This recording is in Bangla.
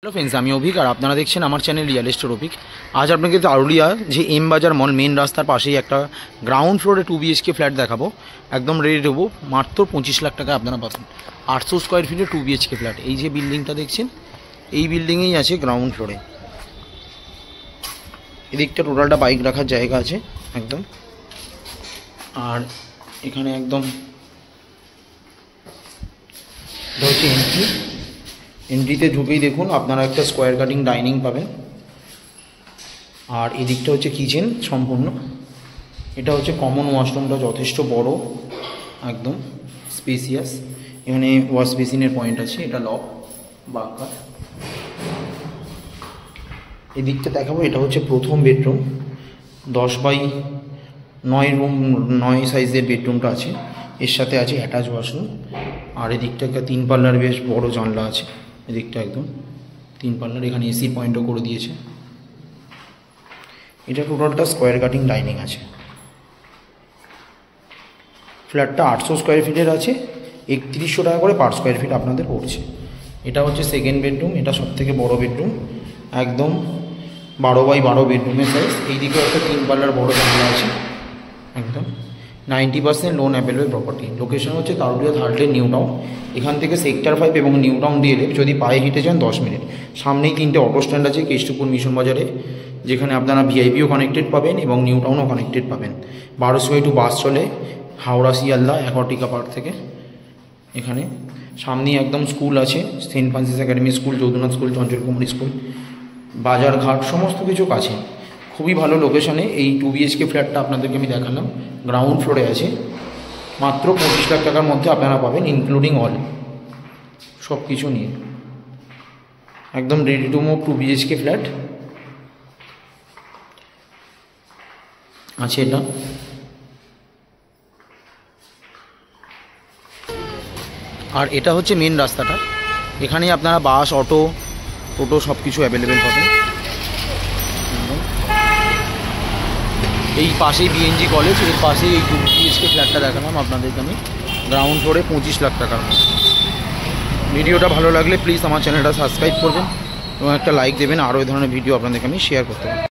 हेलो फ्रेंड्स আমি অভিক আর আপনারা দেখছেন আমার চ্যানেল রিয়েল এস্টেট অভিক। আজ আপনাকে আরুলিয়া যে এম বাজার মল মেন রাস্তার পাশেই একটা গ্রাউন্ড ফ্লোরে 2 BHK ফ্ল্যাট দেখাবো, একদম রেডি দেবো, মাত্র 25 লাখ টাকা আপনারা পাবেন। 800 স্কোয়ার ফিটে 2 BHK ফ্ল্যাট। এই যে বিল্ডিংটা দেখছেন এই বিল্ডিংয়েই আছে গ্রাউন্ড ফ্লোরে। এদিকটা টোটালটা বাইক রাখার জায়গা আছে একদম, আর এখানে একদম হচ্ছে এন্ট্রিতে ঢুকেই দেখুন আপনারা একটা স্কোয়ার কাটিং ডাইনিং পাবেন, আর এদিকটা হচ্ছে কিচেন সম্পূর্ণ। এটা হচ্ছে কমন ওয়াশরুমটা যথেষ্ট বড়, একদম স্পেসিয়াস। এখানে ওয়াশ বেসিনের পয়েন্ট আছে, এটা লক বাঙ্কার। এদিকটা দেখাবো, এটা হচ্ছে প্রথম বেডরুম, 10x9 রুম 9 সাইজের বেডরুমটা আছে, এর সাথে আছে অ্যাটাচ ওয়াশরুম। আর এদিকটা একটা 3 পাল্লার বেশ বড় জানলা আছে, এদিকটা একদম 3 পাল্লার, এখানে এসি পয়েন্টও করে দিয়েছে। এটা টোটালটা স্কোয়ার কাটিং ডাইনিং আছে। ফ্ল্যাটটা 800 স্কোয়ার ফিটের আছে, 3100 টাকা করে পার স্কোয়ার ফিট আপনাদের পড়ছে। এটা হচ্ছে সেকেন্ড বেডরুম, এটা সবথেকে বড় বেডরুম, একদম 12x12 বেডরুমের সাইজ। এইদিকে একটা 3 পাল্লার বড় জানলা আছে, একদম 90% লোন অ্যাভেলেবল প্রপার্টি। লোকেশন হচ্ছে আরুলিয়া থার্ডলেন নিউ টাউন। এখান থেকে সেক্টর 5 এবং নিউ টাউন দিয়ে যদি পায়ে হেঁটে যান 10 মিনিট। সামনেই 3টে অটো স্ট্যান্ড আছে কেষ্টপুর মিশন বাজারে, যেখানে আপনারা ভিআইপিও কানেক্টেড পাবেন এবং নিউ টাউনও কানেক্টেড পাবেন। 1200 বাস চলে হাওড়া শিয়ালদা অ্যাকোয়াটিকা পার্ক থেকে। এখানে সামনেই একদম স্কুল আছে, saint Francis academy school, Jadunath school, Chanchal Kumari school, বাজারঘাট সমস্ত কিছু কাছে। খুবই ভালো লোকেশনে এই 2 BHK ফ্ল্যাটটা আপনাদেরকে আমি দেখালাম, গ্রাউন্ড ফ্লোরে আছে। মাত্র 25 লাখ টাকার মধ্যে আপনারা পাবেন, ইনক্লুডিং অল সব কিছু নিয়ে। একদম ready to move 2 BHK flat আছে এটা। আর এটা হচ্ছে মেন রাস্তাটা, এখানেই আপনারা বাস, অটো, টোটো সব কিছু অ্যাভেলেবেল পাবেন। এই পাশেই বিএনজি কলেজ, এর পাশেই এই 2 BHK ফ্ল্যাটটা দেখালাম আপনাদেরকে আমি, গ্রাউন্ড ফ্লোরে 25 লাখ টাকার মধ্যে। ভিডিওটা ভালো লাগলে প্লিজ আমার চ্যানেলটা সাবস্ক্রাইব করবেন এবং একটা লাইক দেবেন, আরও এই ধরনের ভিডিও আপনাদেরকে আমি শেয়ার করতে পারি।